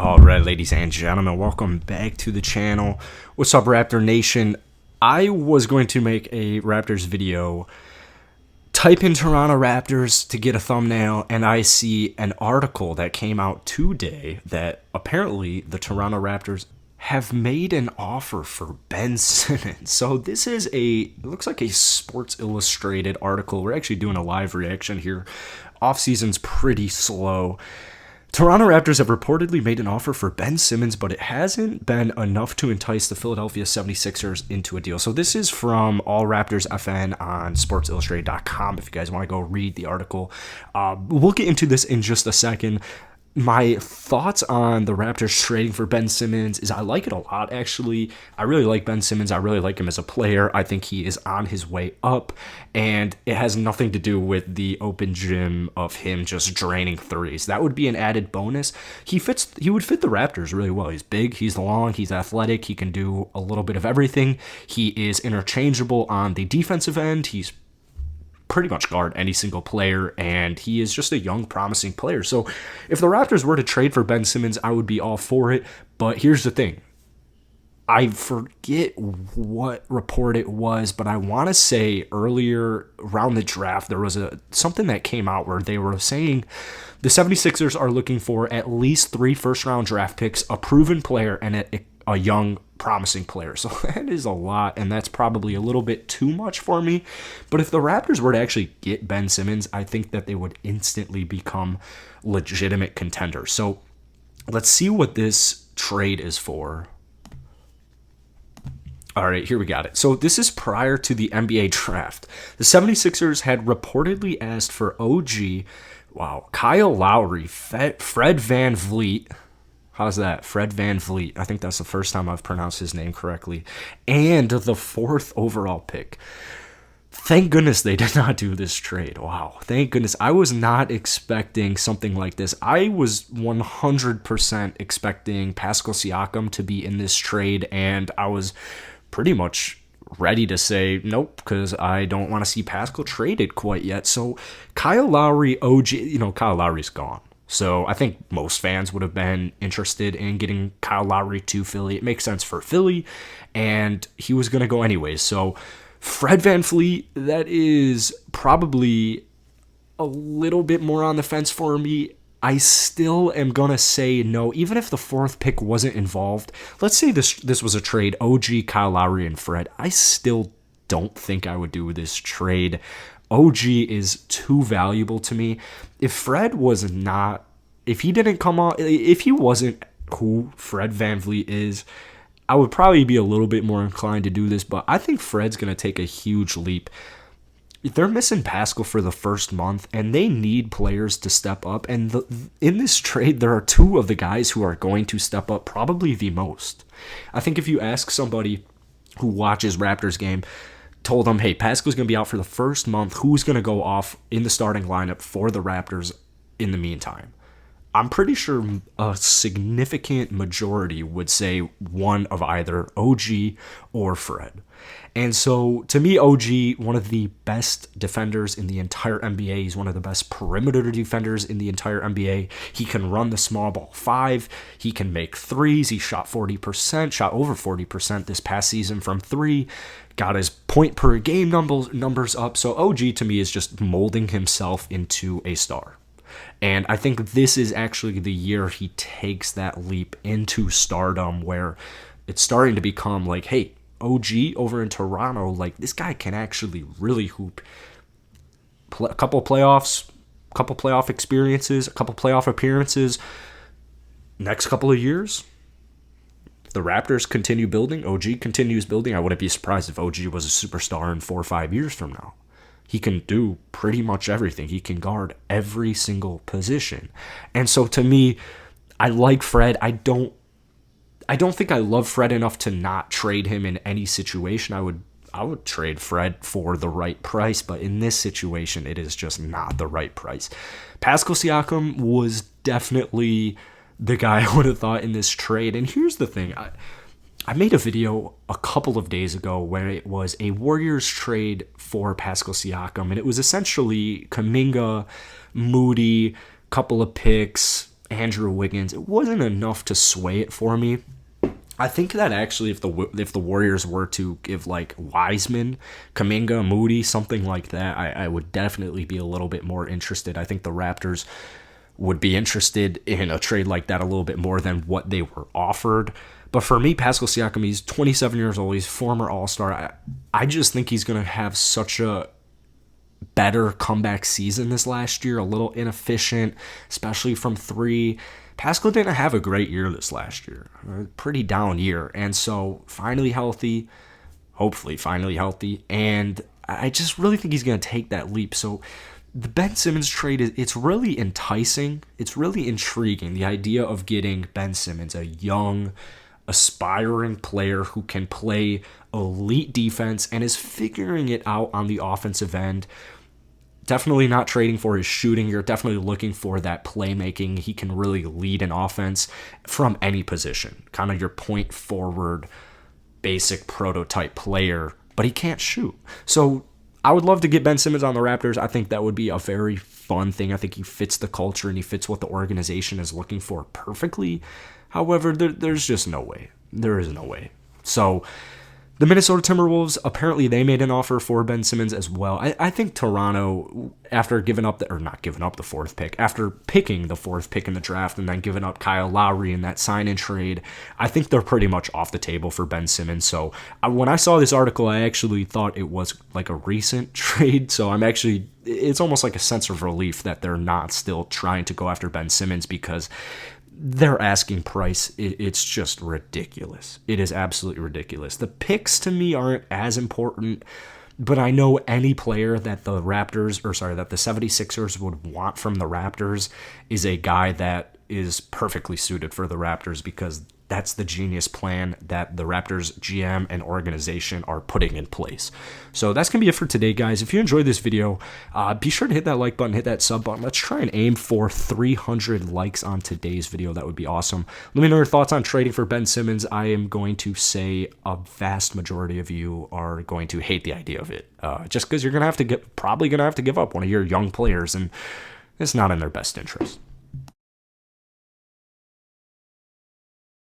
Alright, ladies and gentlemen, welcome back to the channel. What's up, Raptor Nation? I was going to make a Raptors video. Type in Toronto Raptors to get a thumbnail, and I see an article that came out today that apparently the Toronto Raptors have made an offer for Ben Simmons. So this is it looks like a Sports Illustrated article. We're actually doing a live reaction here. Off-season's pretty slow. Toronto Raptors have reportedly made an offer for Ben Simmons, but it hasn't been enough to entice the Philadelphia 76ers into a deal. So this is from All Raptors FN on SportsIllustrated.com if you guys want to go read the article. We'll get into this in just a second. My thoughts on the Raptors trading for Ben Simmons is I like it a lot, actually. I really like Ben Simmons. I really like him as a player. I think he is on his way up, and it has nothing to do with the open gym of him just draining threes. That would be an added bonus. He would fit the Raptors really well. He's big, he's long, he's athletic, he can do a little bit of everything. He is interchangeable on the defensive end. He's pretty much guard any single player, and he is just a young, promising player. So if the Raptors were to trade for Ben Simmons, I would be all for it. But here's the thing. I forget what report it was, but I want to say earlier around the draft, there was something that came out where they were saying the 76ers are looking for at least 3 first-round draft picks, a proven player, and a young, promising player. So that is a lot, and that's probably a little bit too much for me. But if the Raptors were to actually get Ben Simmons, I think that they would instantly become legitimate contenders. So let's see what this trade is for. All right, here we got it. So this is prior to the NBA draft. The 76ers had reportedly asked for OG, Kyle Lowry, Fred VanVleet. How's that? Fred VanVleet. I think that's the first time I've pronounced his name correctly. And the 4th overall pick. Thank goodness they did not do this trade. Wow. Thank goodness. I was not expecting something like this. I was 100% expecting Pascal Siakam to be in this trade, and I was pretty much ready to say nope, because I don't want to see Pascal traded quite yet. So Kyle Lowry, OG, Kyle Lowry's gone. So I think most fans would have been interested in getting Kyle Lowry to Philly. It makes sense for Philly, and he was going to go anyways. So Fred VanVleet, that is probably a little bit more on the fence for me. I still am going to say no, even if the 4th pick wasn't involved. Let's say this was a trade, OG, Kyle Lowry, and Fred. I still don't think I would do this trade. OG is too valuable to me. If Fred was not, if he didn't come on, if he wasn't who Fred VanVleet is, I would probably be a little bit more inclined to do this, but I think Fred's going to take a huge leap. They're missing Pascal for the first month, and they need players to step up. And in this trade, there are 2 of the guys who are going to step up, probably the most. I think if you ask somebody who watches Raptors game, told them, hey, Pascal's going to be out for the first month, who's going to go off in the starting lineup for the Raptors in the meantime? I'm pretty sure a significant majority would say one of either OG or Fred. And so, to me, OG, one of the best defenders in the entire NBA. He's one of the best perimeter defenders in the entire NBA. He can run the small ball 5. He can make threes. He shot over 40% this past season from 3. Got his point per game numbers up. So OG, to me, is just molding himself into a star. And I think this is actually the year he takes that leap into stardom, where it's starting to become like, hey, OG over in Toronto, like, this guy can actually really hoop. A couple playoff experiences, a couple playoff appearances. Next couple of years, if the Raptors continue building, OG continues building, I wouldn't be surprised if OG was a superstar in 4 or 5 years from now. He can do pretty much everything. He can guard every single position. And so to me, I like Fred. I don't think I love Fred enough to not trade him in any situation. I would trade Fred for the right price, but in this situation, it is just not the right price. Pascal Siakam was definitely the guy I would have thought in this trade. And here's the thing. I made a video a couple of days ago where it was a Warriors trade for Pascal Siakam, and it was essentially Kuminga, Moody, couple of picks, Andrew Wiggins, it wasn't enough to sway it for me. I think that actually, if the Warriors were to give like Wiseman, Kuminga, Moody, something like that, I would definitely be a little bit more interested. I think the Raptors would be interested in a trade like that a little bit more than what they were offered. But for me, Pascal Siakam, he's 27 years old. He's former All-Star. I just think he's going to have such a better comeback season this last year. A little inefficient, especially from three. Pascal didn't have a great year this last year. A pretty down year. And so finally healthy, hopefully finally healthy. And I just really think he's going to take that leap. So the Ben Simmons trade, it's really enticing. It's really intriguing. The idea of getting Ben Simmons, a young, aspiring player who can play elite defense and is figuring it out on the offensive end. Definitely not trading for his shooting. You're definitely looking for that playmaking. He can really lead an offense from any position. Kind of your point forward, basic prototype player, but he can't shoot. So I would love to get Ben Simmons on the Raptors. I think that would be a very fun thing. I think he fits the culture and he fits what the organization is looking for perfectly. However, there's just no way. There is no way. So the Minnesota Timberwolves, apparently they made an offer for Ben Simmons as well. I think Toronto, after giving up not giving up the fourth pick, after picking the fourth pick in the draft and then giving up Kyle Lowry in that sign-in trade, I think they're pretty much off the table for Ben Simmons. So when I saw this article, I actually thought it was like a recent trade. So it's almost like a sense of relief that they're not still trying to go after Ben Simmons, because their asking price, it's just ridiculous. It is absolutely ridiculous. The picks to me aren't as important, but I know any player that the 76ers would want from the Raptors is a guy that is perfectly suited for the Raptors, because that's the genius plan that the Raptors GM and organization are putting in place. So that's going to be it for today, guys. If you enjoyed this video, be sure to hit that like button, hit that sub button. Let's try and aim for 300 likes on today's video. That would be awesome. Let me know your thoughts on trading for Ben Simmons. I am going to say a vast majority of you are going to hate the idea of it, just because you're probably going to have to give up one of your young players, and it's not in their best interest.